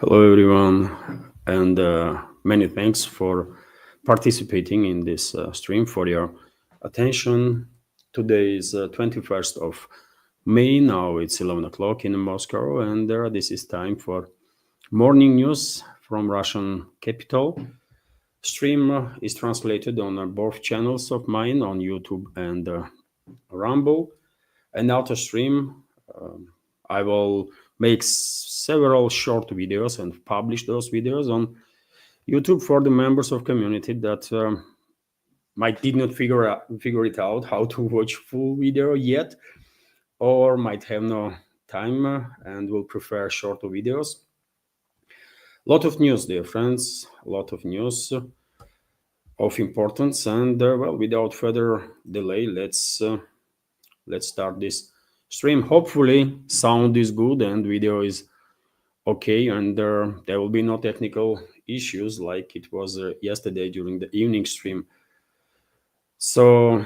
Hello, everyone, and many thanks for participating in this stream, for your attention. Today is 21st of May. Now it's 11 o'clock in Moscow, and this is time for morning news from Russian capital. Stream is translated on both channels of mine on YouTube and Rumble. And after stream, I will make several short videos and publish those videos on YouTube for the members of community that might did not figure it out how to watch full video yet, or might have no time and will prefer shorter videos. Lot of news, dear friends, a lot of news of importance, and well, without further delay, let's start this stream. Hopefully sound is good and video is okay, and there will be no technical issues like it was yesterday during the evening stream. So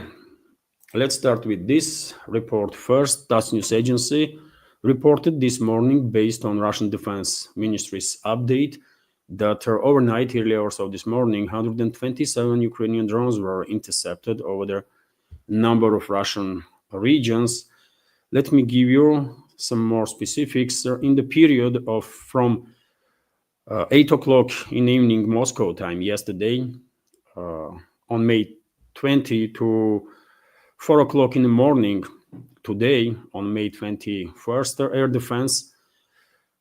let's start with this report first. TASS news agency reported this morning, based on Russian Defense Ministry's update, that overnight, early hours of this morning, 127 Ukrainian drones were intercepted over the number of Russian regions. Let me give you some more specifics. In the period of from 8 o'clock in the evening Moscow time yesterday, on May 20, to 4 o'clock in the morning today, on May 21st, air defense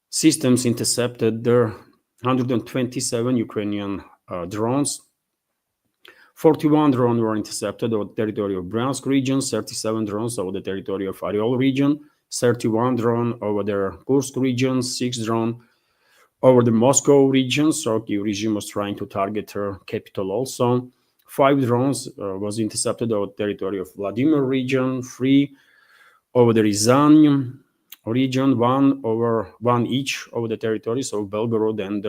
systems intercepted 127 Ukrainian drones. 41 drones were intercepted over the territory of Bryansk region, 37 drones over the territory of Oryol region, 31 drones over the Kursk region, 6 drones over the Moscow region. So Kyiv regime was trying to target her capital also. 5 drones was intercepted over the territory of Vladimir region, 3 over the Ryazan region, 1 each over the territories of Belgorod and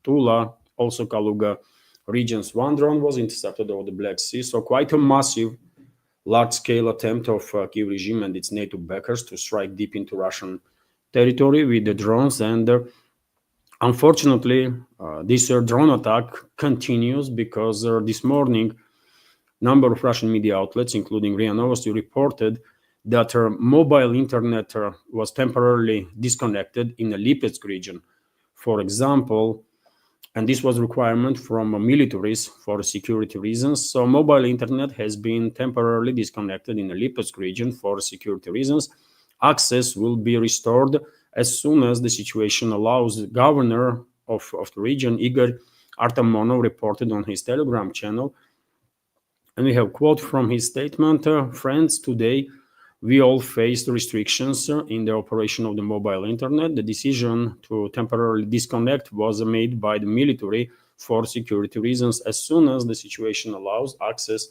Tula, also Kaluga regions. 1 drone was intercepted over the Black Sea. So quite a massive, large-scale attempt of Kyiv regime and its NATO backers to strike deep into Russian territory with the drones. And unfortunately, this drone attack continues because this morning, number of Russian media outlets, including RIA Novosti, reported that mobile internet was temporarily disconnected in the Lipetsk region, for example, and this was a requirement from militaries for security reasons. So mobile internet has been temporarily disconnected in the Lipetsk region for security reasons. Access will be restored as soon as the situation allows. The governor of the region, Igor Artamonov, reported on his Telegram channel. And we have a quote from his statement: friends, today we all faced restrictions in the operation of the mobile internet. The decision to temporarily disconnect was made by the military for security reasons. As soon as the situation allows, access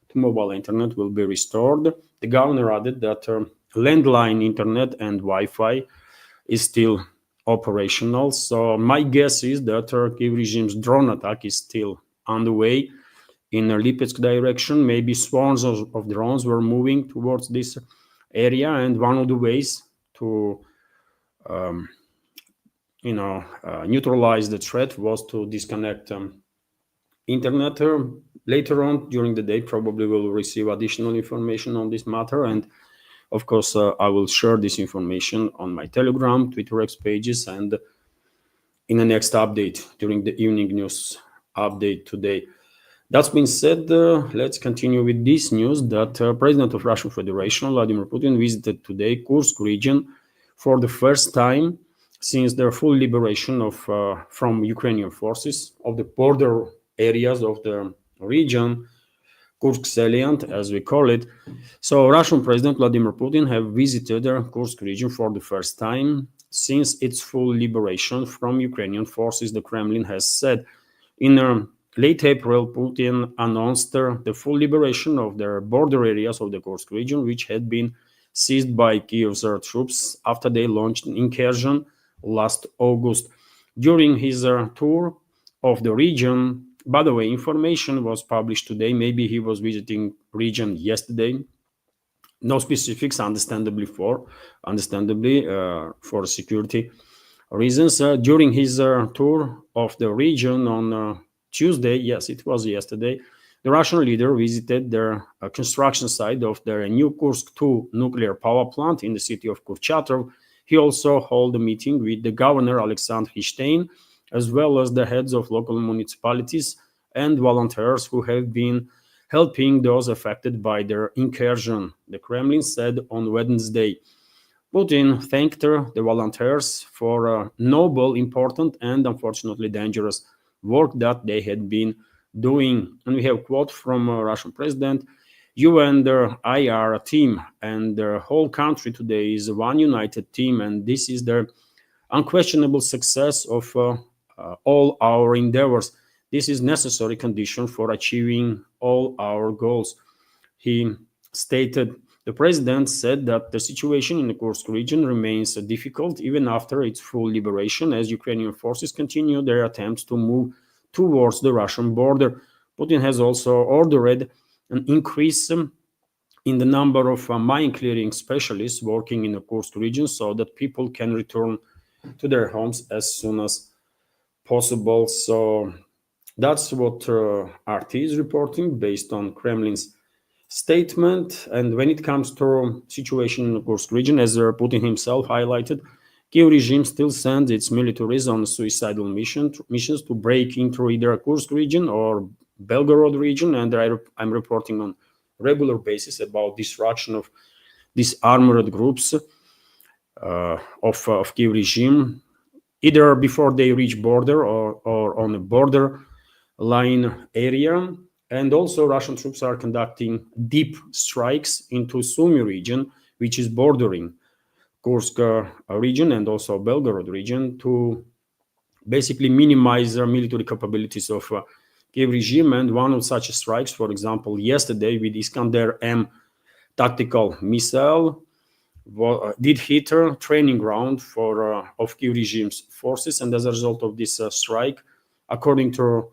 to mobile internet will be restored. The governor added that landline internet and Wi-Fi is still operational. So my guess is that Kyiv regime's drone attack is still on the way in a Lipetsk direction. Maybe swarms of drones were moving towards this area, and one of the ways to neutralize the threat was to disconnect internet. Later on during the day, probably we'll receive additional information on this matter, and of course I will share this information on my Telegram, Twitter X pages, and in the next update during the evening news update today. That's been said, let's continue with this news that President of Russian Federation, Vladimir Putin, visited today Kursk region for the first time since their full liberation from Ukrainian forces of the border areas of the region, Kursk salient, as we call it. So Russian President Vladimir Putin have visited Kursk region for the first time since its full liberation from Ukrainian forces, the Kremlin has said. In late April, Putin announced the full liberation of the border areas of the Gorsk region, which had been seized by Kyiv's troops after they launched an incursion last August. During his tour of the region, by the way, information was published today. Maybe he was visiting region yesterday. No specifics, understandably for security reasons. During his tour of the region on Tuesday, yes, it was yesterday, the Russian leader visited their construction site of their new Kursk 2 nuclear power plant in the city of Kurchatov. He also held a meeting with the governor, Alexander Hishstein, as well as the heads of local municipalities and volunteers who have been helping those affected by their incursion, the Kremlin said on Wednesday. Putin thanked the volunteers for noble, important, and unfortunately dangerous work that they had been doing. And we have a quote from Russian president: "You and I are a team, and the whole country today is one united team, and this is the unquestionable success of all our endeavors. This is necessary condition for achieving all our goals," he stated. The president said that the situation in the Kursk region remains difficult even after its full liberation, as Ukrainian forces continue their attempts to move towards the Russian border. Putin has also ordered an increase in the number of mine clearing specialists working in the Kursk region so that people can return to their homes as soon as possible. So that's what RT is reporting based on Kremlin's statement. And when it comes to situation in the Kursk region, as Putin himself highlighted, Kiev regime still sends its militaries on suicidal missions to break into either Kursk region or Belgorod region, and I'm reporting on regular basis about destruction of these armored groups of Kiev regime, either before they reach border or on a border line area. And also Russian troops are conducting deep strikes into Sumy region, which is bordering Kursk region and also Belgorod region, to basically minimize their military capabilities of Kiev regime. And one of such strikes, for example, yesterday with Iskander M tactical missile, did hit a training ground for of Kiev regime's forces. And as a result of this strike, according to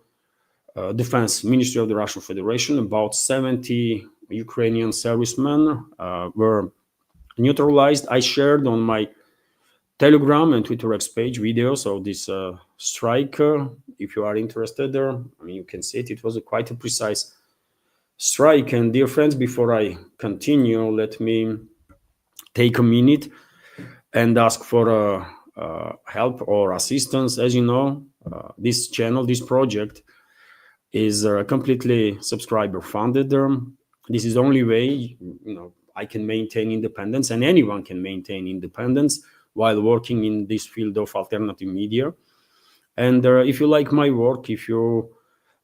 Defense Ministry of the Russian Federation, about 70 Ukrainian servicemen were neutralized. I shared on my Telegram and Twitter X page videos of this strike. If you are interested there, I mean, you can see it. It was quite a precise strike. And dear friends, before I continue, let me take a minute and ask for help or assistance. As you know, this channel, this project is completely subscriber funded. This is the only way, I can maintain independence, and anyone can maintain independence while working in this field of alternative media. And if you like my work, if you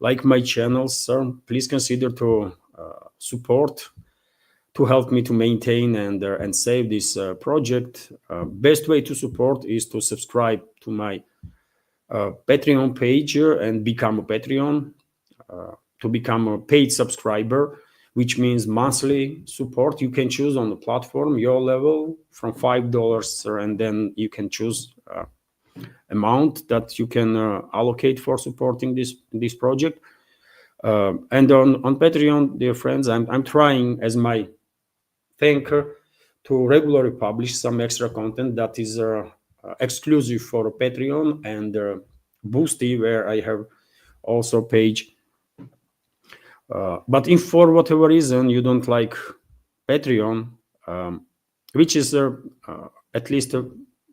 like my channels, please consider to support, to help me to maintain and save this project. Best way to support is to subscribe to my Patreon page and become a Patreon. To become a paid subscriber, which means monthly support. You can choose on the platform your level from $5, and then you can choose amount that you can allocate for supporting this project. And on Patreon, dear friends, I'm trying as my thanker to regularly publish some extra content that is exclusive for Patreon and Boosty, where I have also page. But if for whatever reason you don't like Patreon, which is at least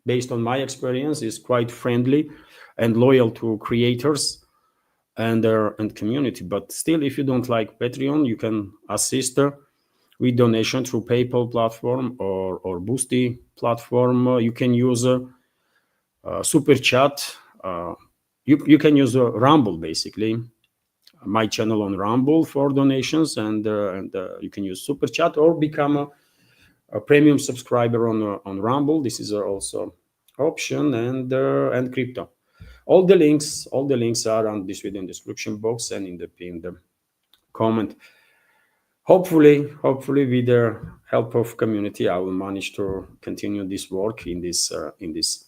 based on my experience, is quite friendly and loyal to creators and community. But still, if you don't like Patreon, you can assist with donation through PayPal platform or Boosty platform. You can use Super Chat. You can use Rumble, basically. My channel on Rumble for donations, and you can use Super Chat or become a premium subscriber on Rumble. This is also option, and crypto. All the links are on this video in description box and in the pinned comment. Hopefully with the help of community, I will manage to continue this work in this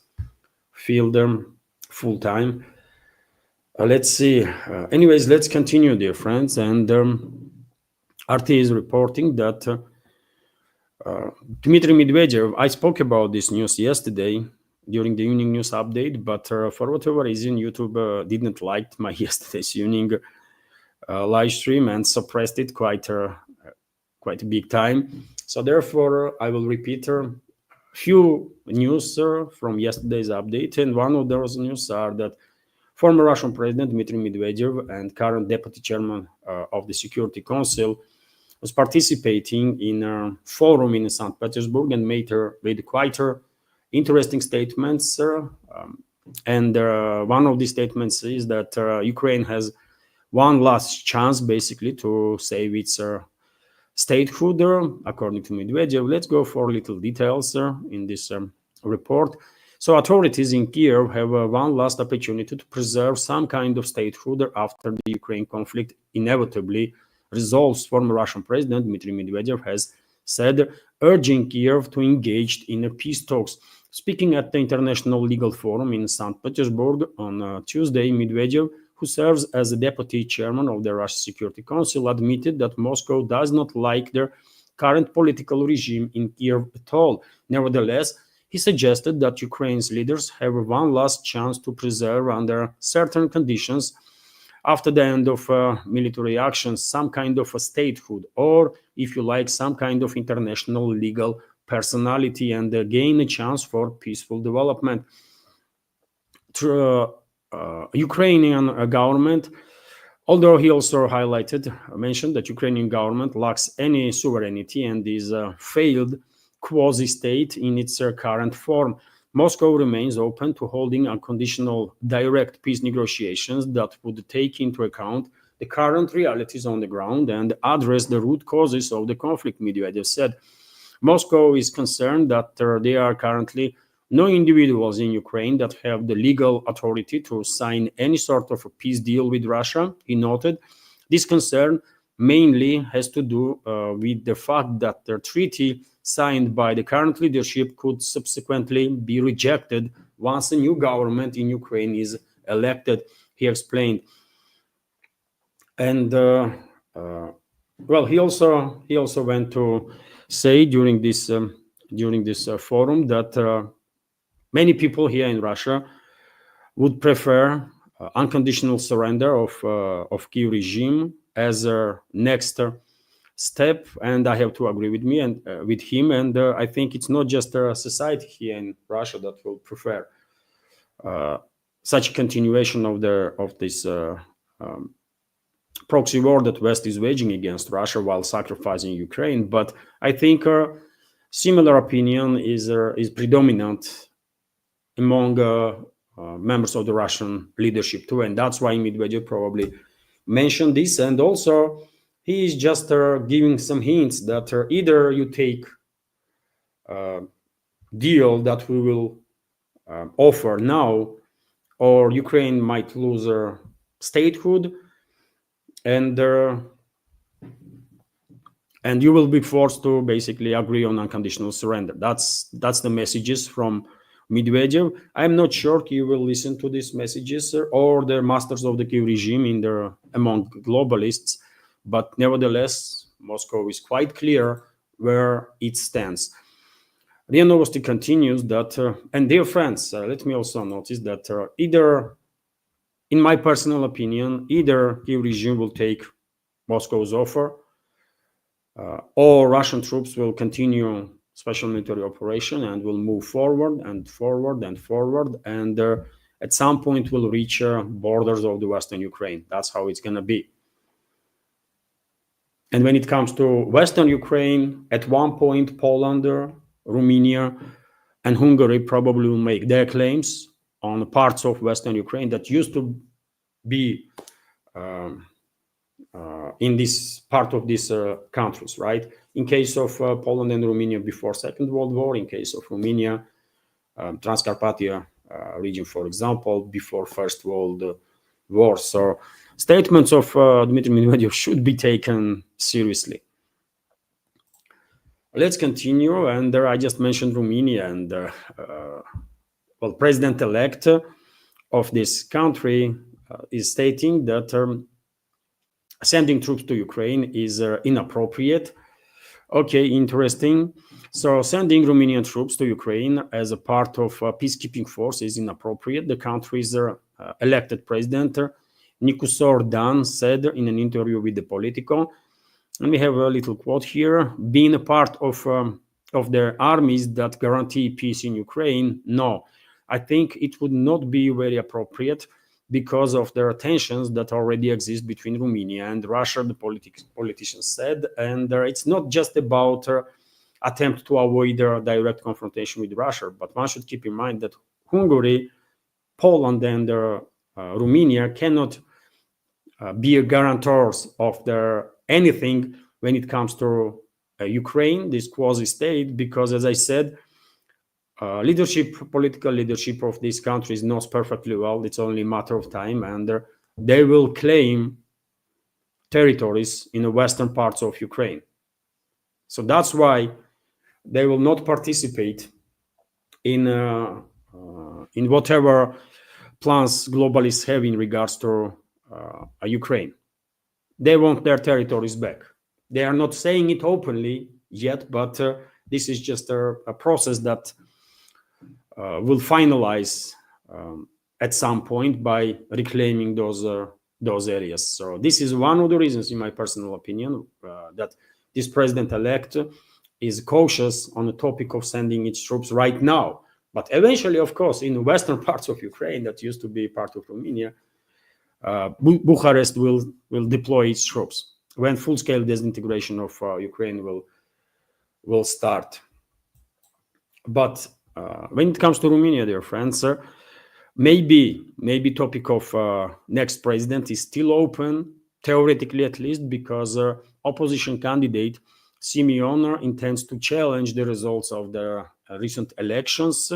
field full time. Let's see. Anyways, let's continue, dear friends. And RT is reporting that Dmitry Medvedev, I spoke about this news yesterday, during the evening news update, but for whatever reason, YouTube didn't like my yesterday's evening live stream and suppressed it quite a big time. So therefore, I will repeat a few news from yesterday's update, and one of those news are that former Russian President Dmitry Medvedev and current Deputy Chairman of the Security Council was participating in a forum in St. Petersburg and made quite interesting statements. And one of these statements is that Ukraine has one last chance, basically, to save its statehood, according to Medvedev. Let's go for little details in this report. So authorities in Kiev have one last opportunity to preserve some kind of statehood after the Ukraine conflict inevitably resolves, former Russian President Dmitry Medvedev has said, urging Kiev to engage in peace talks. Speaking at the International Legal Forum in St. Petersburg on Tuesday, Medvedev, who serves as the deputy chairman of the Russian Security Council, admitted that Moscow does not like the current political regime in Kiev at all. Nevertheless, he suggested that Ukraine's leaders have one last chance to preserve, under certain conditions, after the end of military actions, some kind of a statehood, or, if you like, some kind of international legal personality, and gain a chance for peaceful development. Ukrainian government, although he also mentioned that Ukrainian government lacks any sovereignty and is a failed quasi-state in its current form. Moscow remains open to holding unconditional direct peace negotiations that would take into account the current realities on the ground and address the root causes of the conflict, Medvedev said. Moscow is concerned that there are currently no individuals in Ukraine that have the legal authority to sign any sort of a peace deal with Russia, he noted. This concern mainly has to do with the fact that the treaty signed by the current leadership could subsequently be rejected once a new government in Ukraine is elected, he explained. And well, he also went to say during this forum that many people here in Russia would prefer unconditional surrender of Kiev regime as a next step, and I have to agree with him. And I think it's not just a society here in Russia that will prefer such a continuation of this proxy war that West is waging against Russia while sacrificing Ukraine. But I think a similar opinion is predominant among members of the Russian leadership too, and that's why Medvedev probably mentioned this. And also, he is just giving some hints that either you take a deal that we will offer now, or Ukraine might lose her statehood, and you will be forced to basically agree on unconditional surrender. That's the messages from Medvedev. I'm not sure he will listen to these messages or the masters of the Kiev regime among globalists, but nevertheless, Moscow is quite clear where it stands. RIA Novosti continues that, and dear friends, let me also notice that either, in my personal opinion, either Kiev regime will take Moscow's offer, or Russian troops will continue special military operation and will move forward and forward and forward, and at some point will reach borders of the Western Ukraine. That's how it's going to be. And when it comes to Western Ukraine, at one point, Poland, Romania, and Hungary probably will make their claims on parts of Western Ukraine that used to be in this part of these countries, right? In case of Poland and Romania before Second World War, in case of Romania, Transcarpathia region, for example, before First World War. So statements of Dmitry Medvedev should be taken seriously. Let's continue. And I just mentioned Romania, and well, president-elect of this country is stating that sending troops to Ukraine is inappropriate. Okay, interesting. So sending Romanian troops to Ukraine as a part of a peacekeeping force is inappropriate. The country's elected president, Nicusor Dan, said in an interview with the Politico, and we have a little quote here: "Being a part of the armies that guarantee peace in Ukraine, no, I think it would not be very appropriate because of the tensions that already exist between Romania and Russia," the politicians said. And it's not just about attempt to avoid a direct confrontation with Russia, but one should keep in mind that Hungary, Poland, and Romania cannot be guarantors of anything when it comes to Ukraine, this quasi-state, because, as I said, political leadership of these countries knows perfectly well it's only a matter of time, and they will claim territories in the western parts of Ukraine. So that's why they will not participate in whatever plans globalists have in regards to Ukraine. They want their territories back. They are not saying it openly yet, but this is just a process that will finalize at some point by reclaiming those areas. So this is one of the reasons, in my personal opinion, that this president-elect is cautious on the topic of sending its troops right now. But eventually, of course, in the western parts of Ukraine that used to be part of Romania, Bucharest will deploy its troops when full-scale disintegration of Ukraine will start. But when it comes to Romania, dear friends, maybe topic of next president is still open, theoretically at least, because opposition candidate Simeon intends to challenge the results of the recent elections.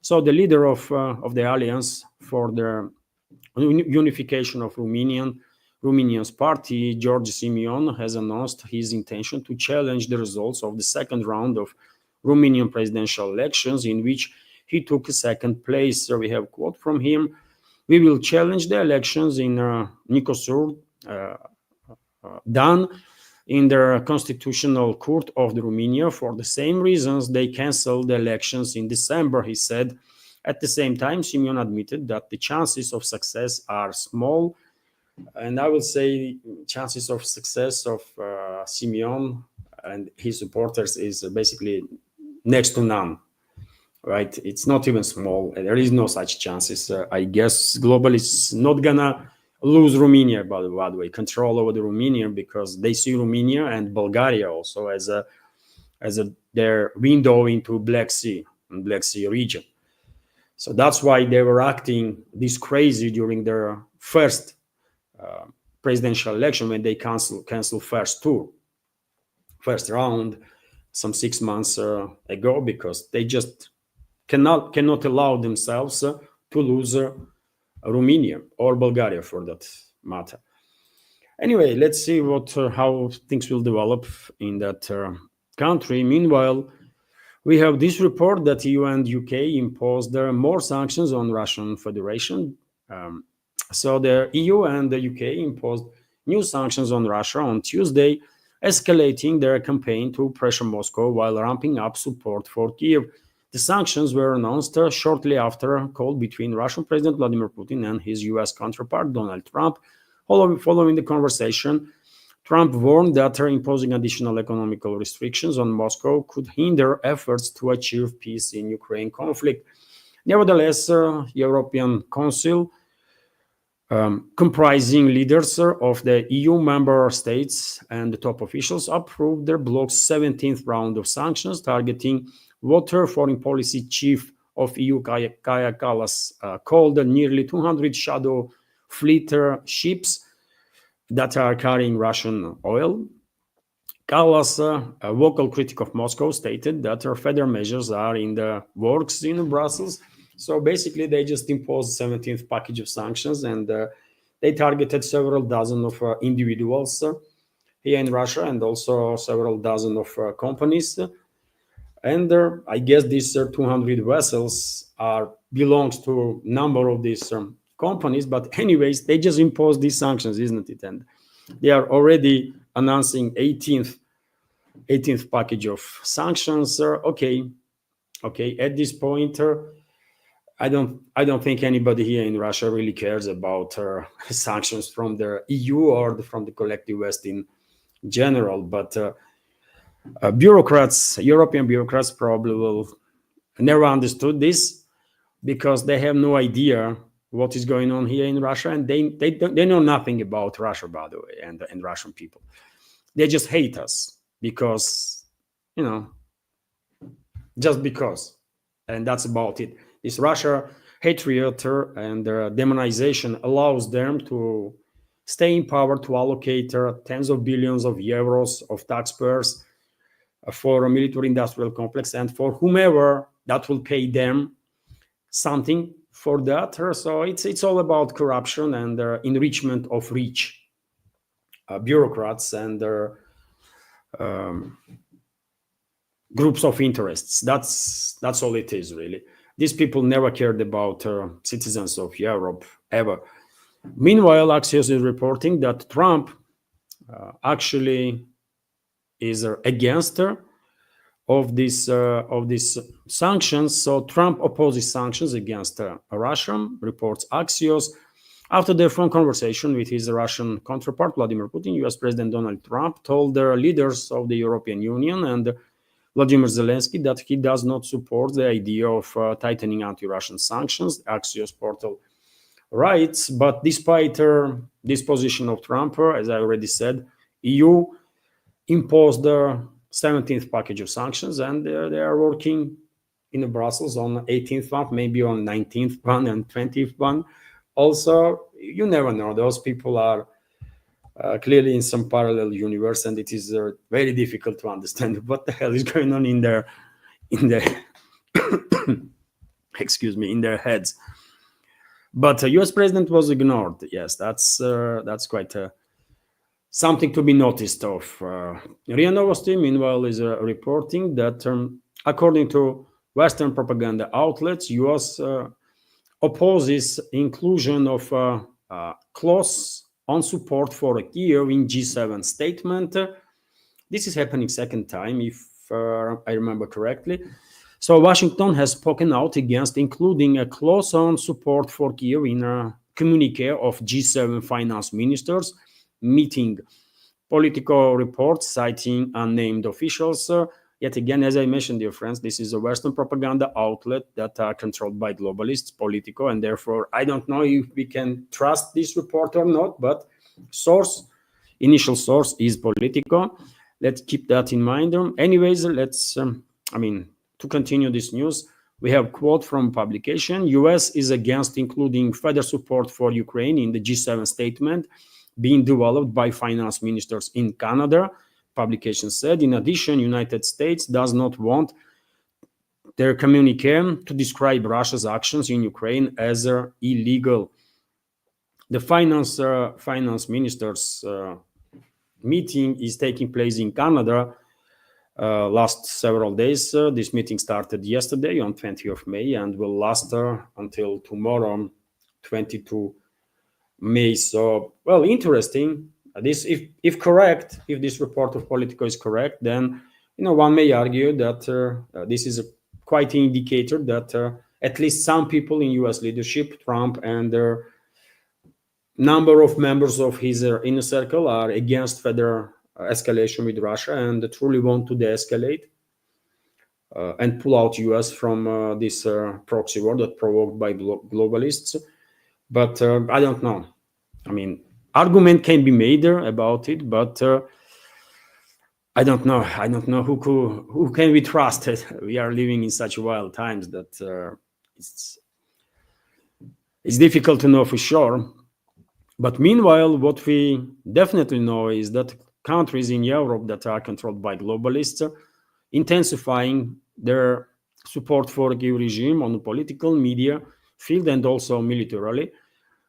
So the leader of the Alliance for the Unification of Romania's party, George Simeon, has announced his intention to challenge the results of the second round of Romanian presidential elections, in which he took second place. So we have a quote from him: "We will challenge the elections in Nicosur, done in the Constitutional Court of the Romania for the same reasons they canceled the elections in December," he said. At the same time, Simeon admitted that the chances of success are small. And I would say chances of success of Simeon and his supporters is basically next to none, right? It's not even small. There is no such chances. I guess globalists not gonna lose Romania, by the way, control over the Romania, because they see Romania and Bulgaria also as their window into Black Sea and Black Sea region. So that's why they were acting this crazy during their first presidential election, when they canceled first round some 6 months ago, because they just cannot allow themselves to lose Romania or Bulgaria for that matter. Anyway, let's see how things will develop in that country. Meanwhile, we have this report that EU and UK imposed more sanctions on Russian Federation. So the EU and the UK imposed new sanctions on Russia on Tuesday, escalating their campaign to pressure Moscow while ramping up support for Kiev. The sanctions were announced shortly after a call between Russian President Vladimir Putin and his US counterpart Donald Trump. Following the conversation, Trump warned that imposing additional economical restrictions on Moscow could hinder efforts to achieve peace in Ukraine conflict. Nevertheless, European Council, comprising leaders of the EU member states and the top officials, approved their bloc's 17th round of sanctions, targeting what foreign policy chief of EU Kaja Kallas called nearly 200 shadow fleet ships that are carrying Russian oil. Kallas, a vocal critic of Moscow, stated that further measures are in the works in Brussels. So basically, they just imposed 17th package of sanctions, and they targeted several dozen of individuals here in Russia, and also several dozen of companies. And I guess these 200 vessels belongs to a number of these companies. But anyways, they just imposed these sanctions, isn't it? And they are already announcing 18th 18th package of sanctions. Okay. At this point, I don't think anybody here in Russia really cares about sanctions from the EU or from the collective West in general. But bureaucrats, European bureaucrats, probably will never understood this because they have no idea what is going on here in Russia, and they know nothing about Russia, by the way, and Russian people. They just hate us because, just because, and that's about it. This Russia hatred and demonization allows them to stay in power, to allocate tens of billions of euros of taxpayers for a military industrial complex, and for whomever that will pay them something for that. So it's all about corruption and enrichment of rich bureaucrats and their groups of interests. That's all it is, really. These people never cared about citizens of Europe ever. Meanwhile, Axios is reporting that Trump actually is against of these sanctions. So Trump opposes sanctions against Russia, reports Axios. After their phone conversation with his Russian counterpart, Vladimir Putin, US President Donald Trump told the leaders of the European Union and Vladimir Zelensky that he does not support the idea of tightening anti-Russian sanctions, Axios portal writes. But despite this position of Trump, as I already said, EU imposed the 17th package of sanctions, and they are working in Brussels on 18th one, maybe on 19th one and 20th one. Also, you never know. Those people are clearly in some parallel universe, and it is very difficult to understand what the hell is going on in their excuse me, in their heads. But the US president was ignored. Yes, that's quite something to be noticed of. RIA Novosti, meanwhile, is reporting that according to Western propaganda outlets, US opposes inclusion of clause on support for Kiev in G7 statement. This is happening second time, if I remember correctly. So Washington has spoken out against including a clause on support for Kiev in a communique of G7 finance ministers meeting. Political reports citing unnamed officials. Yet again, as I mentioned, dear friends, this is a Western propaganda outlet that are controlled by globalists, Politico, and therefore I don't know if we can trust this report or not, but initial source is Politico. Let's keep that in mind. Anyways, let's, to continue this news, we have quote from publication: US is against including further support for Ukraine in the G7 statement being developed by finance ministers in Canada. Publication said, in addition, United States does not want their communique to describe Russia's actions in Ukraine as illegal. The finance ministers meeting is taking place in Canada last several days. This meeting started yesterday on 20th of May and will last until tomorrow, 22 May. So, well, interesting. This, if correct, if this report of Politico is correct, then one may argue that this is quite an indicator that at least some people in U.S. leadership, Trump and their number of members of his inner circle, are against further escalation with Russia and truly want to de-escalate and pull out U.S. from this proxy war that provoked by globalists. But I don't know. Argument can be made about it, but I don't know. I don't know who can we trust. We are living in such wild times that it's difficult to know for sure. But meanwhile, what we definitely know is that countries in Europe that are controlled by globalists are intensifying their support for the regime on the political, media field, and also militarily.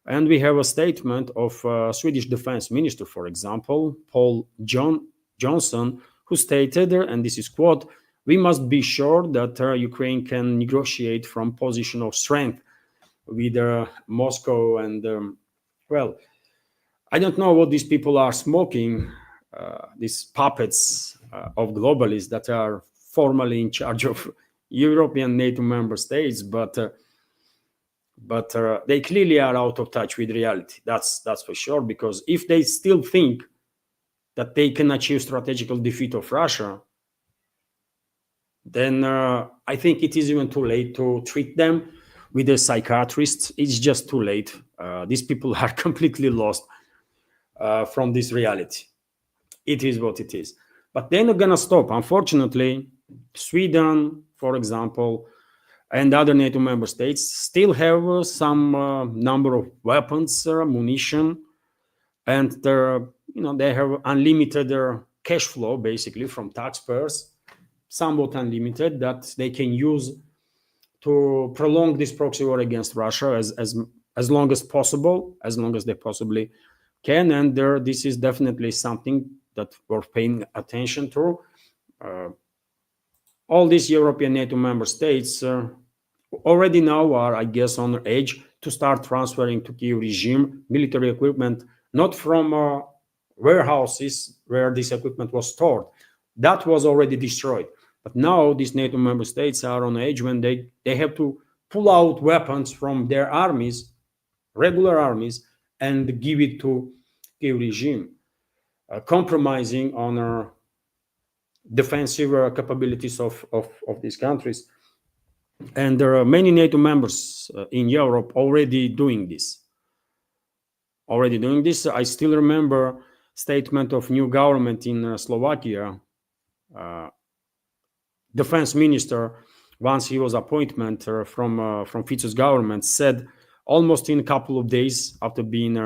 And we have a statement of Swedish defense minister, for example, Paul Johnson, who stated, and this is quote, "We must be sure that Ukraine can negotiate from position of strength with Moscow." And well, I don't know what these people are smoking these puppets of globalists that are formally in charge of European NATO member states, but they clearly are out of touch with reality. That's for sure. Because if they still think that they can achieve strategical defeat of Russia, then I think it is even too late to treat them with a psychiatrist. It's just too late. These people are completely lost from this reality. It is what it is. But they're not gonna stop. Unfortunately, Sweden, for example, and other NATO member states still have some number of weapons, munition, and they have unlimited cash flow, basically, from taxpayers, somewhat unlimited, that they can use to prolong this proxy war against Russia as long as possible, as long as they possibly can. And this is definitely something that we're paying attention to. All these European NATO member states already now are, I guess, on the edge to start transferring to Kyiv regime military equipment, not from warehouses where this equipment was stored. That was already destroyed. But now these NATO member states are on the edge when they have to pull out weapons from their armies, regular armies, and give it to Kyiv regime, compromising on our defensive capabilities of these countries. And there are many NATO members in Europe already doing this. I still remember statement of new government in Slovakia. Defense minister, once he was appointment from Fico's government, said almost in a couple of days after being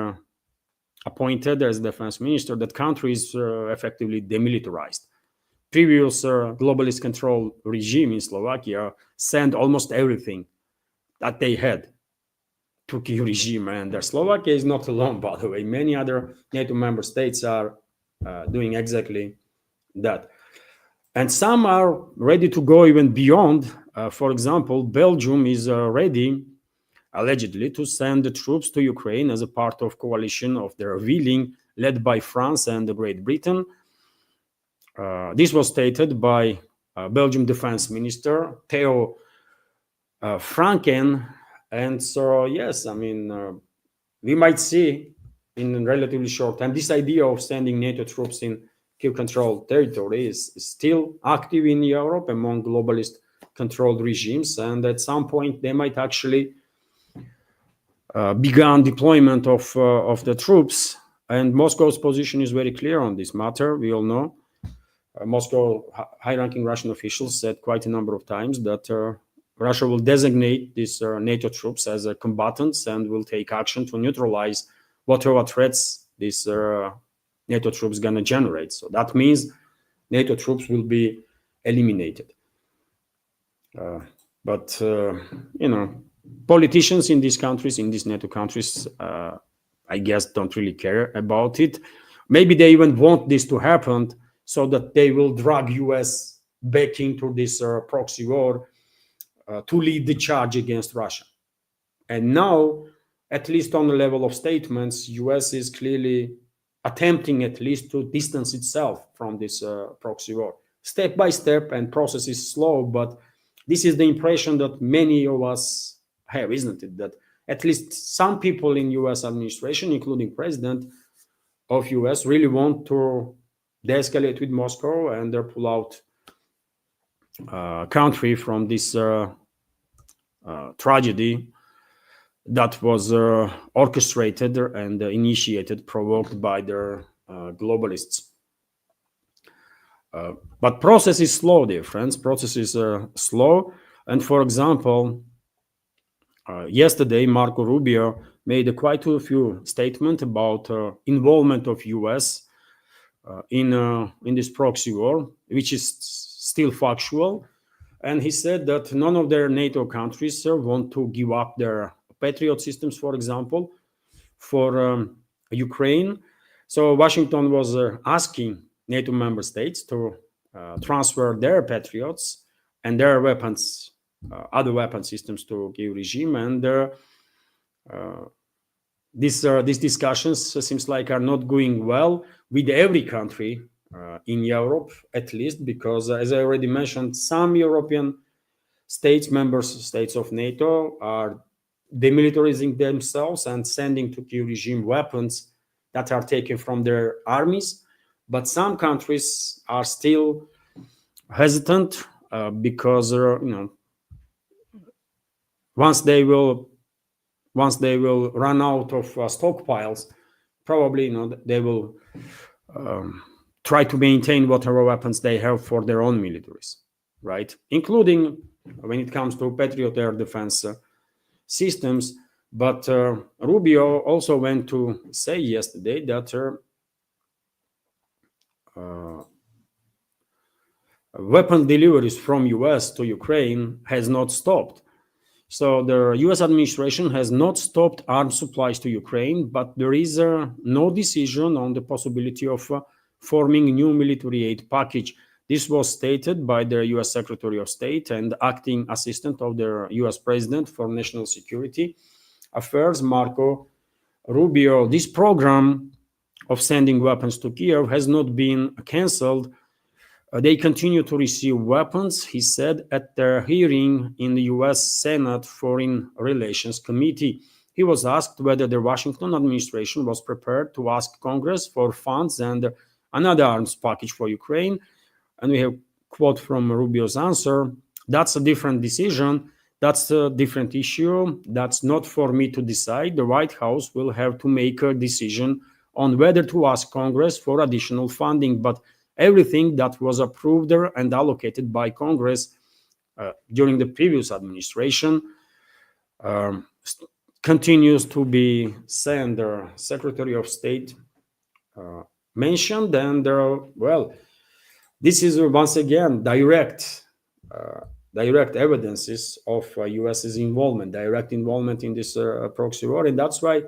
appointed as defense minister that country is effectively demilitarized. Previous globalist control regime in Slovakia sent almost everything that they had to Kyiv regime, and Slovakia is not alone, by the way. Many other NATO member states are doing exactly that. And some are ready to go even beyond. For example, Belgium is ready, allegedly, to send the troops to Ukraine as a part of coalition of their willing, led by France and Great Britain. This was stated by Belgium Defense Minister Theo Franken. And so, yes, I mean, we might see in relatively short time this idea of sending NATO troops in Kyiv-controlled territory is still active in Europe among globalist-controlled regimes, and at some point they might actually begin deployment of the troops. And Moscow's position is very clear on this matter. We all know Moscow high-ranking Russian officials said quite a number of times that Russia will designate these NATO troops as combatants and will take action to neutralize whatever threats these NATO troops gonna generate. So that means NATO troops will be eliminated. But politicians in these countries, in these NATO countries, I guess don't really care about it. Maybe they even want this to happen so that they will drag US back into this proxy war to lead the charge against Russia. And now, at least on the level of statements, US is clearly attempting at least to distance itself from this proxy war. Step by step, and process is slow, but this is the impression that many of us have, isn't it? That at least some people in US administration, including president of US, really want to de-escalate with Moscow and pull out country from this tragedy that was orchestrated and initiated, provoked by the globalists. But process is slow, dear friends. Process is slow. And for example, yesterday, Marco Rubio made quite a few statements about involvement of US in this proxy war, which is still factual. And he said that none of their NATO countries want to give up their Patriot systems, for example, for Ukraine. So Washington was asking NATO member states to transfer their Patriots and their weapons, other weapon systems to Kyiv regime. And these discussions seems like are not going well with every country in Europe, at least, because as I already mentioned, some European states, member states of NATO, are demilitarizing themselves and sending to the regime weapons that are taken from their armies. But some countries are still hesitant because once they will run out of stockpiles, probably they will try to maintain whatever weapons they have for their own militaries, right? Including when it comes to Patriot air defense systems. But Rubio also went to say yesterday that weapon deliveries from US to Ukraine has not stopped. So the US administration has not stopped arms supplies to Ukraine, but there is no decision on the possibility of forming a new military aid package. This was stated by the US Secretary of State and acting assistant of the US President for National Security Affairs, Marco Rubio. This program of sending weapons to Kiev has not been cancelled. They continue to receive weapons, he said at their hearing in the US Senate Foreign Relations Committee. He was asked whether the Washington administration was prepared to ask Congress for funds and another arms package for Ukraine. And we have a quote from Rubio's answer: "That's a different decision. That's a different issue. That's not for me to decide. The White House will have to make a decision on whether to ask Congress for additional funding. But everything that was approved and allocated by Congress during the previous administration continues to be sent." The Secretary of State mentioned, and well, this is once again direct evidences of US's involvement, direct involvement in this proxy war. And that's why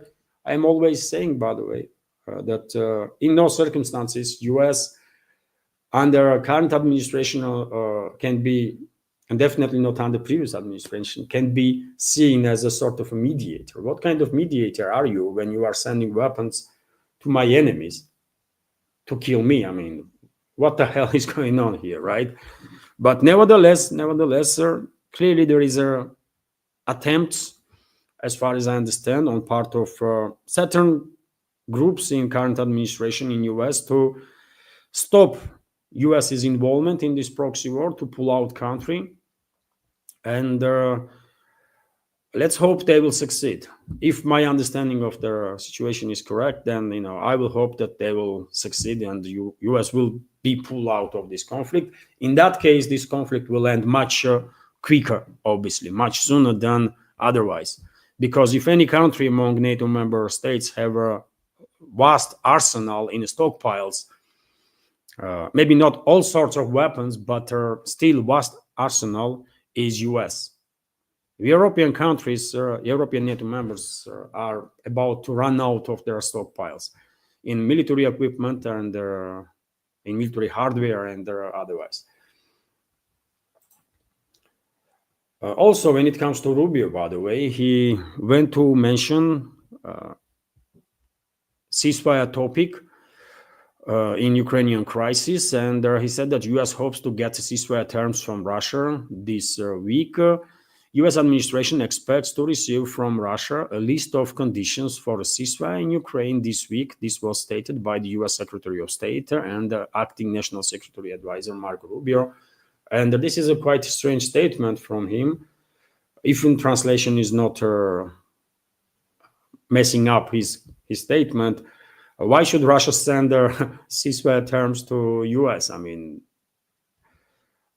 I'm always saying, by the way, that in no circumstances US under current administration can be, and definitely not under previous administration, can be seen as a sort of a mediator. What kind of mediator are you when you are sending weapons to my enemies to kill me? I mean, what the hell is going on here, right? But nevertheless, clearly there is attempts, as far as I understand, on part of certain groups in current administration in US to stop US's involvement in this proxy war, to pull out country, and let's hope they will succeed. If my understanding of the situation is correct, then I will hope that they will succeed and the US will be pulled out of this conflict. In that case, this conflict will end much quicker, obviously, much sooner than otherwise. Because if any country among NATO member states have a vast arsenal in stockpiles, maybe not all sorts of weapons, but still vast arsenal, is US. European countries, European NATO members are about to run out of their stockpiles in military equipment and in military hardware and otherwise. Also, when it comes to Rubio, by the way, he went to mention ceasefire topic in Ukrainian crisis, and he said that US hopes to get ceasefire terms from Russia this week. US administration expects to receive from Russia a list of conditions for a ceasefire in Ukraine this week. This was stated by the US Secretary of State and acting National Secretary Advisor Marco Rubio. And this is a quite strange statement from him, if in translation is not messing up his statement. Why should Russia send their ceasefire terms to US? I mean,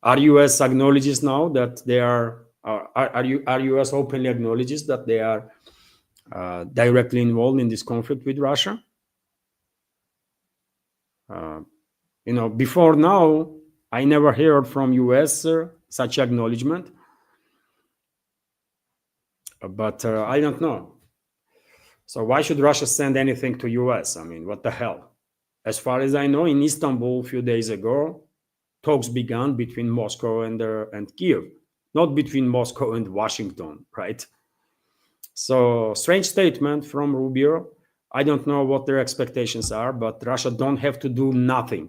are US acknowledges now that they are US openly acknowledges that they are directly involved in this conflict with Russia? Before now, I never heard from US such acknowledgement, but I don't know. So why should Russia send anything to US? I mean, what the hell? As far as I know, in Istanbul a few days ago, talks began between Moscow and Kiev, not between Moscow and Washington, right? So strange statement from Rubio. I don't know what their expectations are, but Russia don't have to do nothing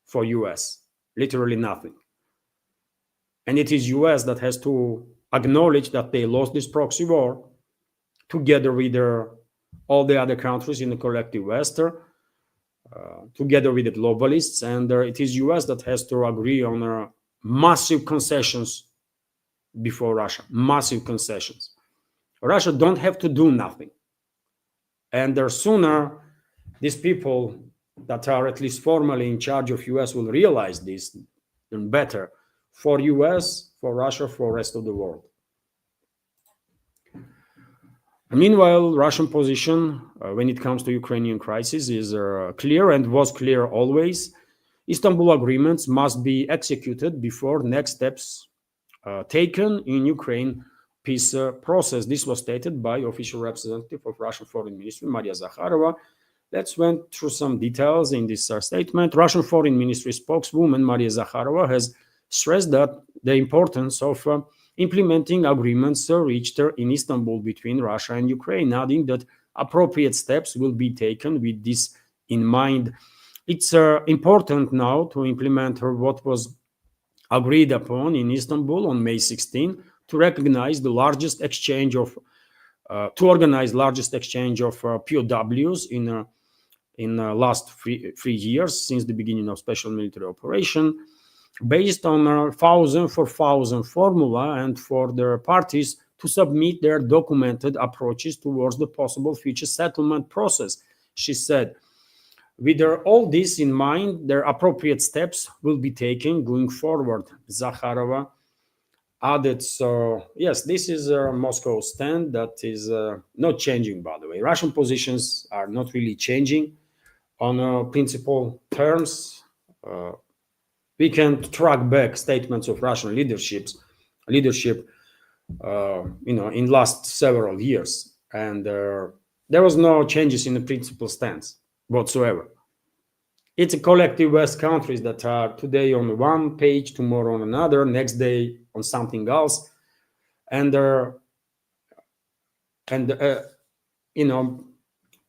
for US, literally nothing. And it is US that has to acknowledge that they lost this proxy war together with all the other countries in the collective West, together with the globalists. And it is US that has to agree on massive concessions before Russia, massive concessions. Russia don't have to do nothing. And the sooner these people that are at least formally in charge of US will realize this, then better for US, for Russia, for the rest of the world. Meanwhile, Russian position when it comes to Ukrainian crisis is clear and was clear always. Istanbul agreements must be executed before next steps taken in Ukraine peace process. This was stated by official representative of Russian Foreign Ministry, Maria Zakharova. Let's went through some details in this statement. Russian Foreign Ministry spokeswoman Maria Zakharova has stressed that the importance of implementing agreements reached in Istanbul between Russia and Ukraine, adding that appropriate steps will be taken with this in mind. It's important now to implement what was agreed upon in Istanbul on May 16 to recognize the largest exchange of to organize largest exchange of POWs in last three years since the beginning of special military operation, based on a 1,000 for 1,000 formula, and for the parties to submit their documented approaches towards the possible future settlement process. She said, with all this in mind, their appropriate steps will be taken going forward. Zakharova added, so yes, this is a Moscow stand that is not changing, by the way. Russian positions are not really changing on principal terms. We can track back statements of Russian leadership, in last several years, and there was no changes in the principal stance whatsoever. It's a collective West countries that are today on one page, tomorrow on another, next day on something else, and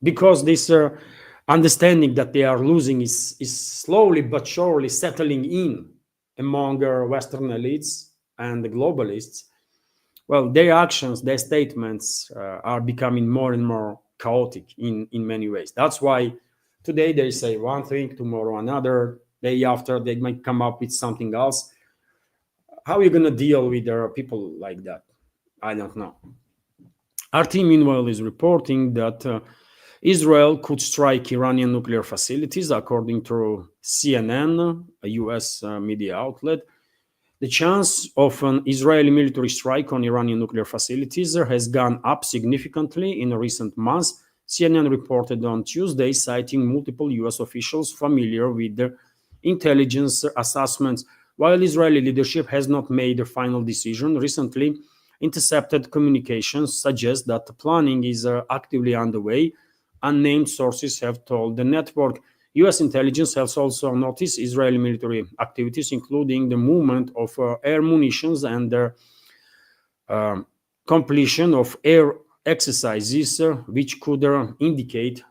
because this understanding that they are losing is slowly but surely settling in among Western elites and the globalists. Well, their actions, their statements are becoming more and more chaotic in many ways. That's why today they say one thing, tomorrow another, day after they might come up with something else. How are you going to deal with people like that? I don't know. RT, meanwhile, is reporting that Israel could strike Iranian nuclear facilities, according to CNN, a US media outlet. The chance of an Israeli military strike on Iranian nuclear facilities has gone up significantly in recent months, CNN reported on Tuesday, citing multiple US officials familiar with the intelligence assessments. While Israeli leadership has not made a final decision, recently intercepted communications suggest that the planning is actively underway. Unnamed sources have told the network. US intelligence has also noticed Israeli military activities, including the movement of air munitions and the completion of air exercises, which could indicate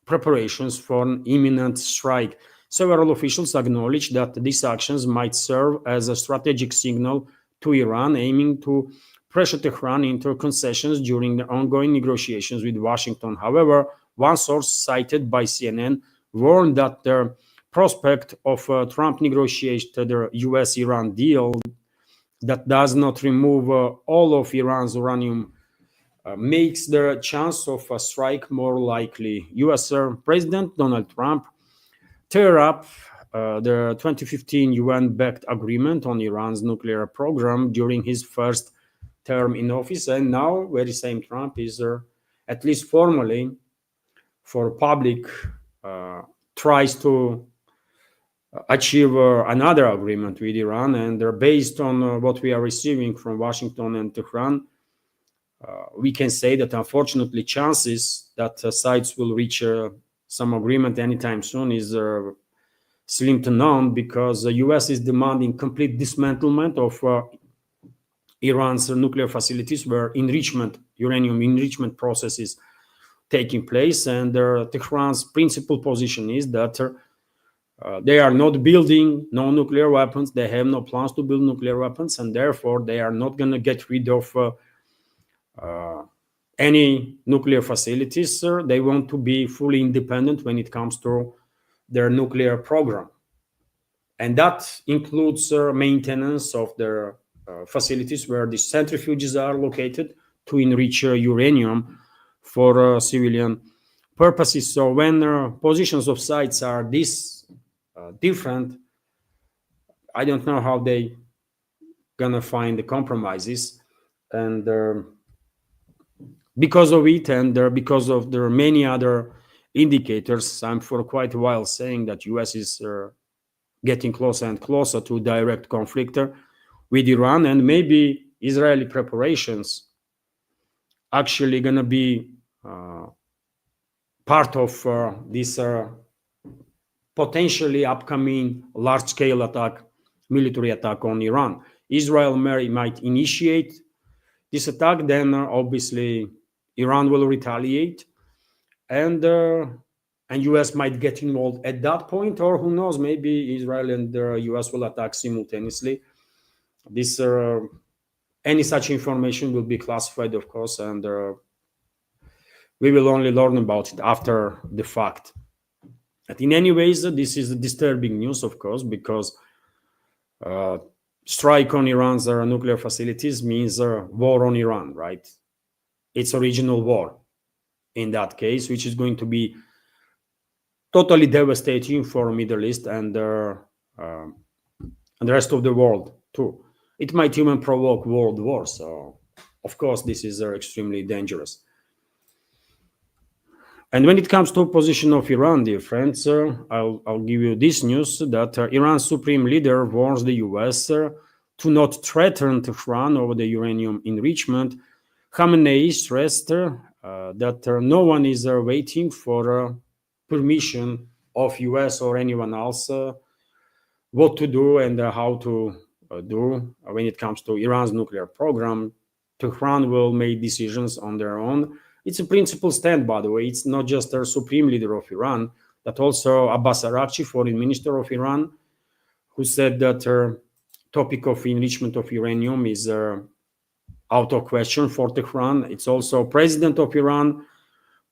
preparations for an imminent strike. Several officials acknowledged that these actions might serve as a strategic signal to Iran, aiming to pressure Tehran into concessions during the ongoing negotiations with Washington. However, one source cited by CNN warned that the prospect of Trump negotiated the US-Iran deal that does not remove all of Iran's uranium makes the chance of a strike more likely. US President Donald Trump tear up the 2015 UN-backed agreement on Iran's nuclear program during his first term in office, and now very same Trump is at least formally for public tries to achieve another agreement with Iran, and they're based on what we are receiving from Washington and Tehran. We can say that unfortunately chances that sides will reach some agreement anytime soon is slim to none, because the US is demanding complete dismantlement of Iran's nuclear facilities where uranium enrichment process is taking place. And Tehran's principal position is that they are not building no nuclear weapons. They have no plans to build nuclear weapons, and therefore they are not going to get rid of any nuclear facilities. They want to be fully independent when it comes to their nuclear program. And that includes maintenance of their facilities where the centrifuges are located to enrich uranium for civilian purposes. So when positions of sides are this different, I don't know how they gonna find the compromises. And because of it, and because of the many other indicators, I'm for quite a while saying that US is getting closer and closer to direct conflict with Iran, and maybe Israeli preparations actually gonna be part of this potentially upcoming large-scale attack, military attack on Iran. Israel might initiate this attack, then obviously Iran will retaliate, and US might get involved at that point, or who knows, maybe Israel and the US will attack simultaneously. This any such information will be classified, of course, and we will only learn about it after the fact. But in any ways, this is disturbing news, of course, because strike on Iran's nuclear facilities means war on Iran, right? It's a regional war in that case, which is going to be totally devastating for Middle East and the rest of the world too. It might even provoke world war. So, of course, this is extremely dangerous. And when it comes to position of Iran, dear friends, I'll give you this news that Iran's supreme leader warns the US to not threaten Tehran over the uranium enrichment. Khamenei stressed that no one is waiting for permission of US or anyone else what to do and how to do when it comes to Iran's nuclear program. Tehran will make decisions on their own. It's a principled stand, by the way. It's not just the supreme leader of Iran, but also Abbas Araghchi, foreign minister of Iran, who said that the topic of enrichment of uranium is out of question for Tehran. It's also president of Iran,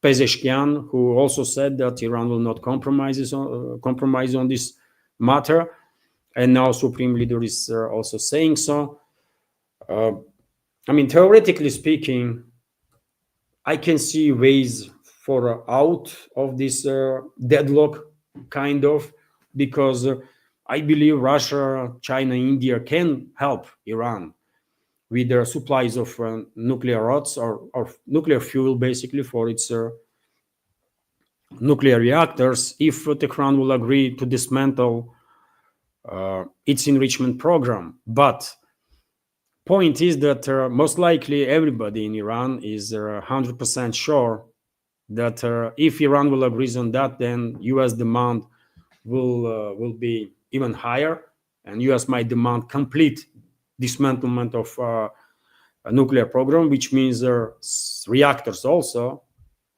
Pezeshkian, who also said that Iran will not compromise on this matter. And now supreme leader is also saying so. I mean, theoretically speaking, I can see ways for out of this deadlock, kind of, because I believe Russia, China, India can help Iran with their supplies of nuclear rods or nuclear fuel, basically, for its nuclear reactors, if Tehran will agree to dismantle its enrichment program. But point is that most likely everybody in Iran is 100% sure that if Iran will agree on that, then U.S. demand will be even higher, and U.S. might demand complete dismantlement of a nuclear program, which means reactors also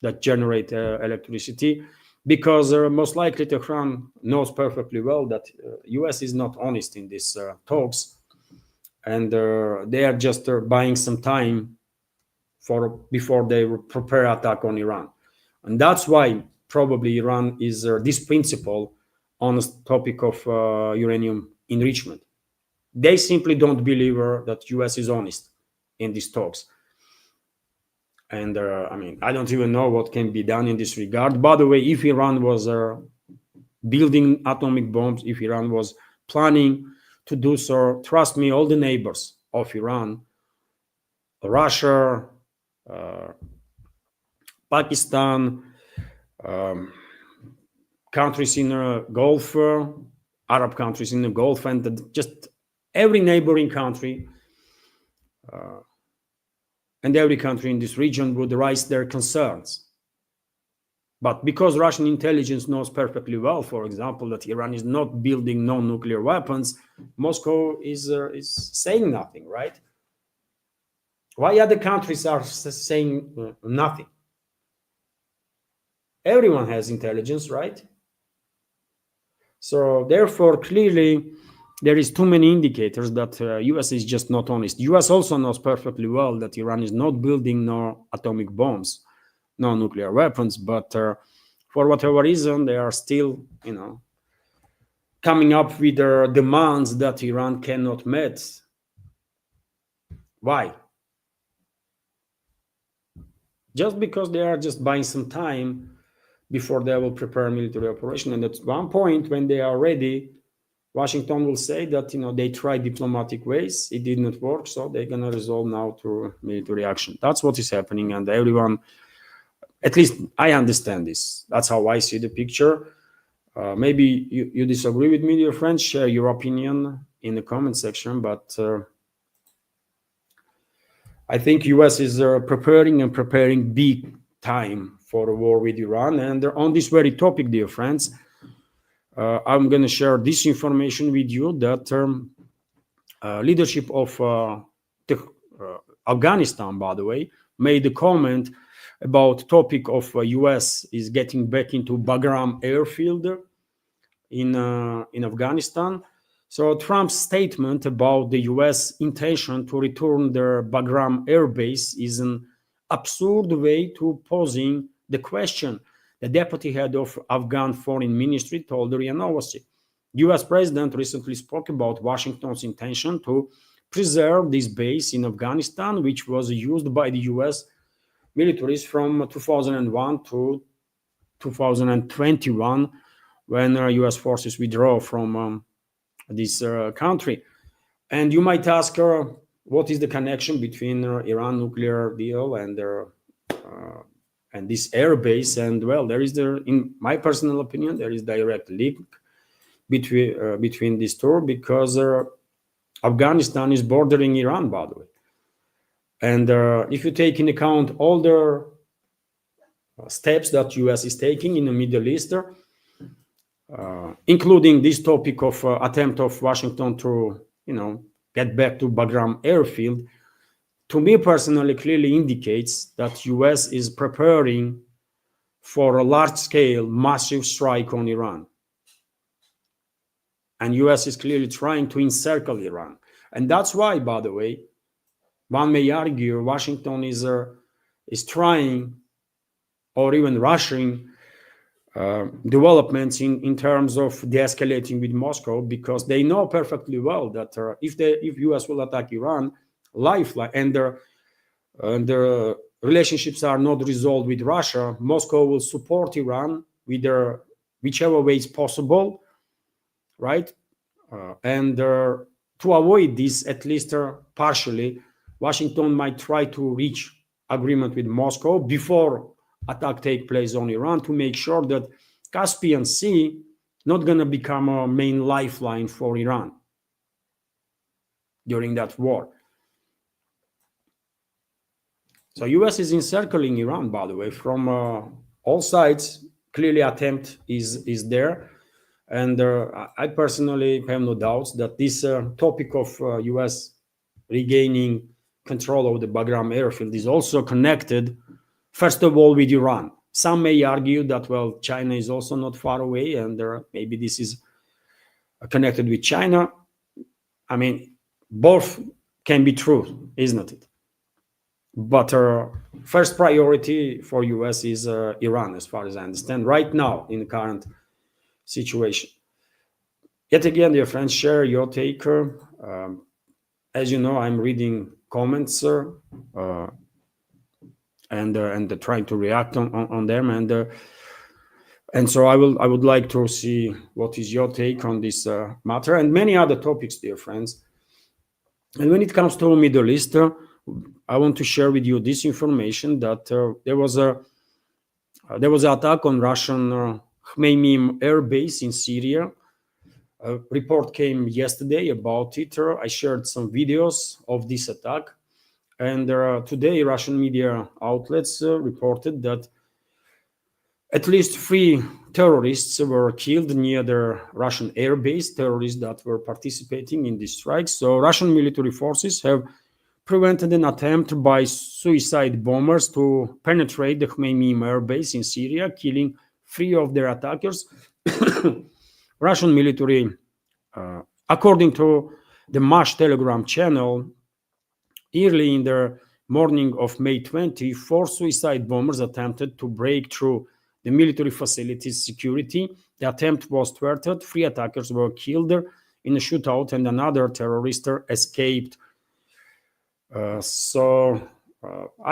that generate electricity, because most likely Tehran knows perfectly well that U.S. is not honest in these talks. And they are just buying some time before they prepare attack on Iran. And that's why probably Iran is this principle on the topic of uranium enrichment. They simply don't believe that US is honest in these talks. And I mean, I don't even know what can be done in this regard. By the way, if Iran was building atomic bombs, if Iran was planning to do so, trust me, all the neighbors of Iran, Russia, Pakistan, countries in the Gulf, Arab countries in the Gulf, and just every neighboring country and every country in this region would raise their concerns. But because Russian intelligence knows perfectly well, for example, that Iran is not building non-nuclear weapons, Moscow is saying nothing, right? Why other countries are saying nothing? Everyone has intelligence, right? So therefore, clearly, there is too many indicators that US is just not honest. US also knows perfectly well that Iran is not building no atomic bombs, no nuclear weapons, but for whatever reason, they are still, coming up with their demands that Iran cannot meet. Why? Just because they are just buying some time before they will prepare a military operation. And at one point, when they are ready, Washington will say that they tried diplomatic ways, it did not work, so they're gonna resolve now through military action. That's what is happening, and everyone, at least I understand this. That's how I see the picture. Maybe you disagree with me, dear friends. Share your opinion in the comment section. But I think US is preparing big time for a war with Iran. And on this very topic, dear friends, I'm going to share this information with you that leadership of Afghanistan, by the way, made a comment about topic of US is getting back into Bagram airfield in Afghanistan. So Trump's statement about the US intention to return their Bagram air base is an absurd way to posing the question. The deputy head of Afghan foreign ministry told the RIA Novosti. US president recently spoke about Washington's intention to preserve this base in Afghanistan, which was used by the US militaries from 2001 to 2021, when US forces withdraw from this country. And you might ask her, what is the connection between Iran nuclear deal and this air base? And well, in my personal opinion, there is direct link between these two, because Afghanistan is bordering Iran, by the way. And if you take in account all the steps that US is taking in the Middle East, including this topic of attempt of Washington to, get back to Bagram airfield, to me personally clearly indicates that US is preparing for a large-scale, massive strike on Iran. And US is clearly trying to encircle Iran. And that's why, by the way, one may argue Washington is trying or even rushing developments in terms of de-escalating with Moscow, because they know perfectly well that if US will attack Iran, lifeline and their relationships are not resolved with Russia, Moscow will support Iran with their whichever way is possible, right? And to avoid this, at least partially, Washington might try to reach agreement with Moscow before attack take place on Iran, to make sure that Caspian Sea not going to become a main lifeline for Iran during that war. So US is encircling Iran, by the way, from all sides. Clearly attempt is there. And I personally have no doubts that this topic of US regaining control of the Bagram airfield is also connected, first of all, with Iran. Some may argue that, well, China is also not far away, and maybe this is connected with China. I mean, both can be true, isn't it? But first priority for US is Iran, as far as I understand, right now in the current situation. Yet again, dear friends, share your take. As you know, I'm reading comments and trying to react on them, and so I would like to see what is your take on this matter and many other topics, dear friends. And when it comes to Middle East, I want to share with you this information that there was an attack on Russian Khmeimim air base in Syria. A report came yesterday about it. I shared some videos of this attack. And today, Russian media outlets reported that at least 3 terrorists were killed near the Russian airbase, terrorists that were participating in this strike. So Russian military forces have prevented an attempt by suicide bombers to penetrate the Khmeimim air base in Syria, killing 3 of their attackers. Russian military, according to the Mash Telegram channel, early in the morning of May 20, 4 suicide bombers attempted to break through the military facilities' security. The attempt was thwarted. 3 attackers were killed in a shootout, and another terrorist escaped. I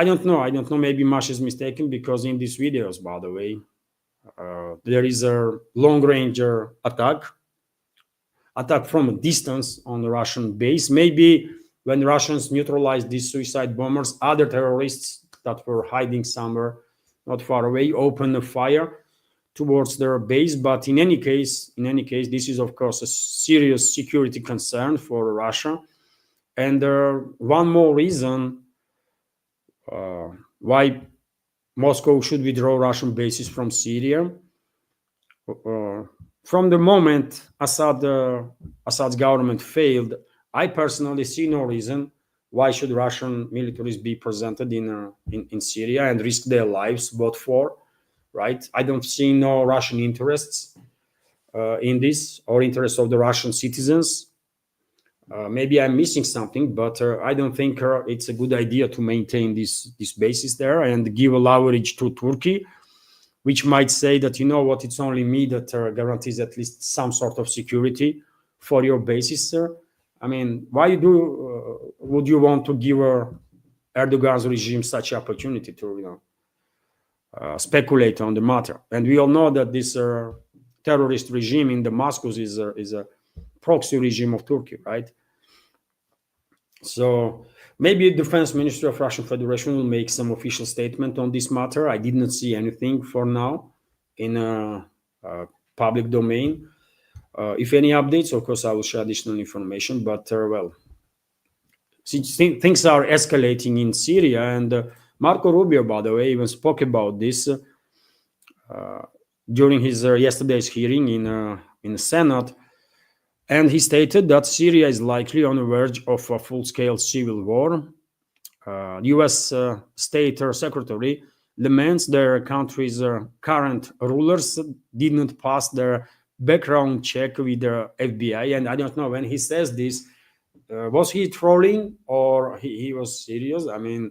don't know. Maybe Mash is mistaken, because in these videos, by the way, there is a long-range attack from a distance on the Russian base. Maybe when Russians neutralized these suicide bombers, other terrorists that were hiding somewhere not far away opened a fire towards their base. But in any case, this is of course a serious security concern for Russia. And one more reason why Moscow should withdraw Russian bases from Syria. From the moment Assad's government failed, I personally see no reason why should Russian militaries be presented in Syria and risk their lives, both for, right? I don't see no Russian interests in this, or interests of the Russian citizens. Maybe I'm missing something, but I don't think it's a good idea to maintain these bases there and give a leverage to Turkey, which might say that, you know what, it's only me that guarantees at least some sort of security for your bases, sir. I mean, why would you want to give Erdogan's regime such opportunity to, speculate on the matter? And we all know that this terrorist regime in Damascus is a proxy regime of Turkey, right? So maybe the Defense Ministry of Russian Federation will make some official statement on this matter. I did not see anything for now in public domain. If any updates, of course, I will share additional information. But well, since things are escalating in Syria, and Marco Rubio, by the way, even spoke about this during his yesterday's hearing in the Senate. And he stated that Syria is likely on the verge of a full-scale civil war. U.S. State Secretary laments their country's current rulers did not pass their background check with the FBI. And I don't know, when he says this, was he trolling or he was serious? I mean,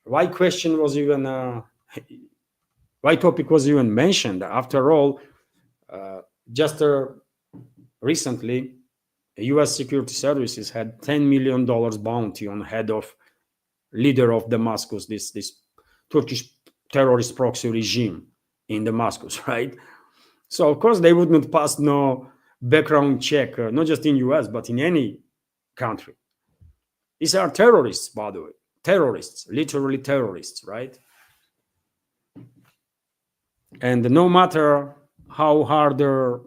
why topic was even mentioned? After all, just recently, U.S. security services had $10 million bounty on head of leader of Damascus, this Turkish terrorist proxy regime in Damascus, right? So of course they would not pass no background check, not just in U.S. but in any country. These are terrorists, by the way, terrorists, literally terrorists, right? And no matter how hard their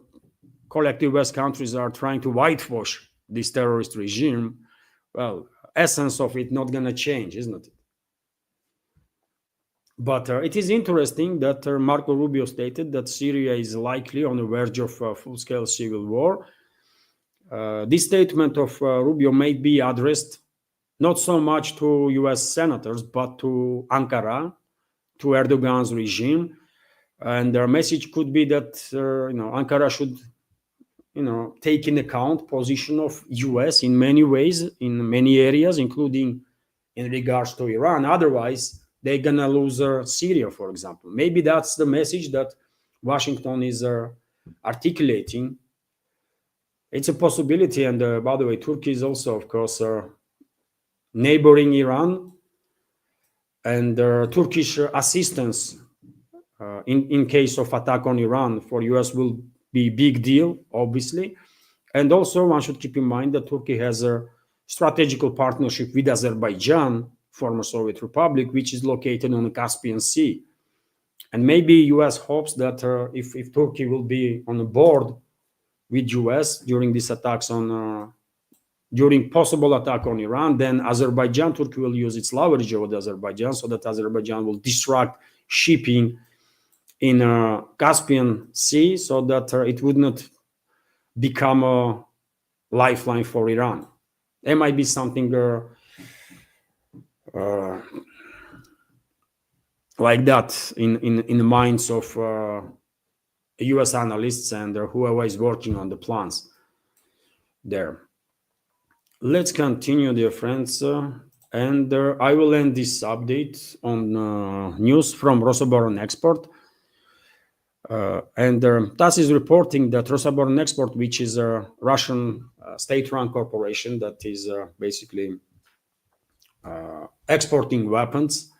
collective West countries are trying to whitewash this terrorist regime, well, essence of it not going to change, isn't it? But it is interesting that Marco Rubio stated that Syria is likely on the verge of full-scale civil war. This statement of Rubio may be addressed not so much to U.S. senators, but to Ankara, to Erdogan's regime. And their message could be that Ankara should take in account position of U.S. in many ways, in many areas, including in regards to Iran. Otherwise, they're gonna lose Syria, for example. Maybe that's the message that Washington is articulating. It's a possibility. And by the way, Turkey is also, of course, neighboring Iran, and Turkish assistance in case of attack on Iran for US will be big deal, obviously. And also one should keep in mind that Turkey has a strategical partnership with Azerbaijan, former Soviet Republic, which is located on the Caspian Sea. And maybe US hopes that if Turkey will be on board with US during these attacks during possible attack on Iran, then Turkey will use its leverage over Azerbaijan so that Azerbaijan will disrupt shipping in Caspian Sea so that it would not become a lifeline for Iran. There might be something like that in the minds of US analysts and whoever is working on the plans there. Let's continue, dear friends, and I will end this update on news from Rosoboronexport. And TASS is reporting that Rosoboronexport, which is a Russian state-run corporation that is basically exporting weapons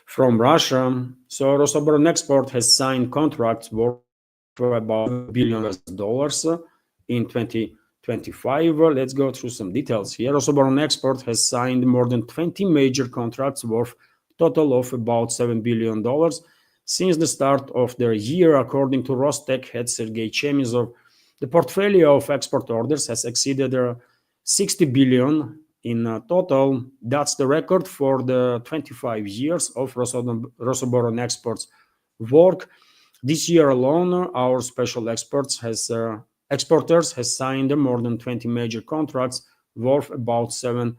from Russia. So Rosoboronexport has signed contracts worth about $1 billion in 2025. Let's go through some details here. Rosoboronexport has signed more than 20 major contracts worth total of about $7 billion since the start of the year, according to Rostec head Sergei Chemizov. The portfolio of export orders has exceeded 60 billion in total. That's the record for the 25 years of Rosoboronexport's work. This year alone, our special exporters has signed more than 20 major contracts worth about 7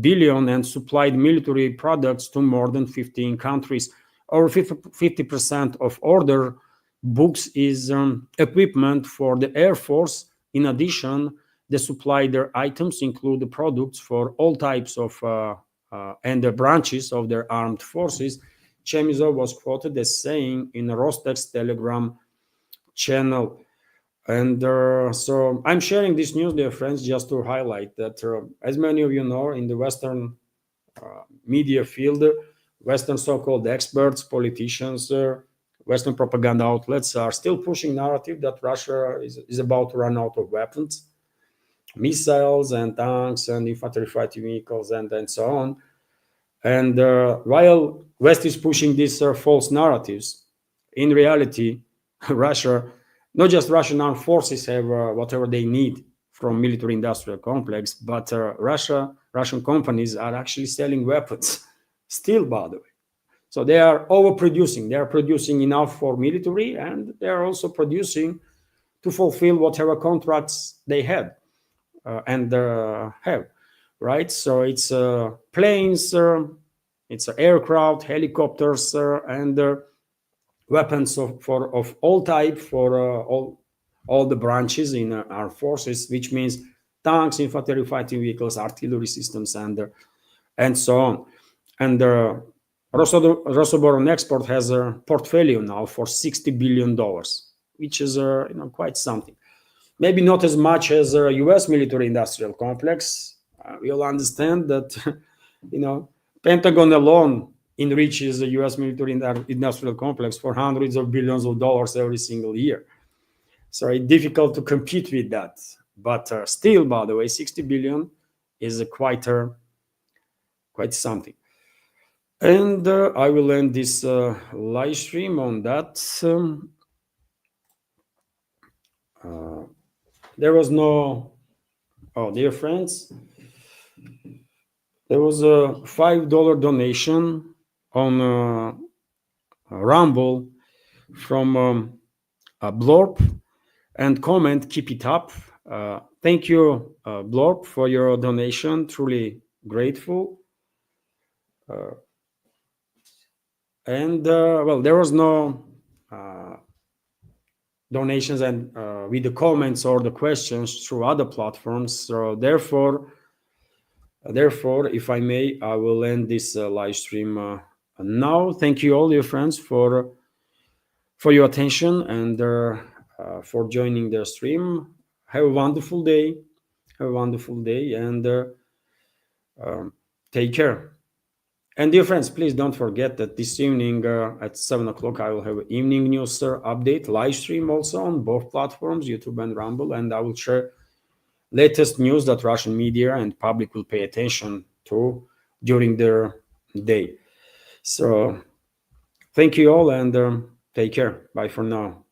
billion and supplied military products to more than 15 countries. Over 50% of order books is equipment for the Air Force. In addition, the supplied items include the products for all types of and the branches of their armed forces. Chemizov was quoted as saying in Rostec's Telegram channel. And so I'm sharing this news, dear friends, just to highlight that, as many of you know, in the Western media field, Western so-called experts, politicians, Western propaganda outlets are still pushing narrative that Russia is about to run out of weapons, missiles and tanks and infantry fighting vehicles and so on. And while West is pushing these false narratives, in reality, Russia, not just Russian armed forces have whatever they need from military-industrial complex, but Russian companies are actually selling weapons still, by the way. So they are overproducing. They are producing enough for military, and they are also producing to fulfill whatever contracts they had and have, right? So it's planes, it's aircraft, helicopters, and weapons of all type for all the branches in our forces, which means tanks, infantry fighting vehicles, artillery systems, and so on. And Rosoboronexport has a portfolio now for $60 billion, which is quite something. Maybe not as much as a U.S. military-industrial complex. We all understand that, Pentagon alone enriches the U.S. military-industrial complex for hundreds of billions of dollars every single year. So it's difficult to compete with that. But still, by the way, 60 billion is quite something. And I will end this live stream on that. There was no, dear friends, there was a $5 donation on Rumble from Blorp, and comment, keep it up. Thank you, Blorp, for your donation. Truly grateful. And well, there was no donations and with the comments or the questions through other platforms. So therefore, if I may, I will end this live stream now. Thank you all, dear friends, for your attention and for joining the stream. Have a wonderful day. And take care. And dear friends, please don't forget that this evening at 7 o'clock, I will have an evening news update, live stream also on both platforms, YouTube and Rumble, and I will share latest news that Russian media and public will pay attention to during their day. So thank you all and take care. Bye for now.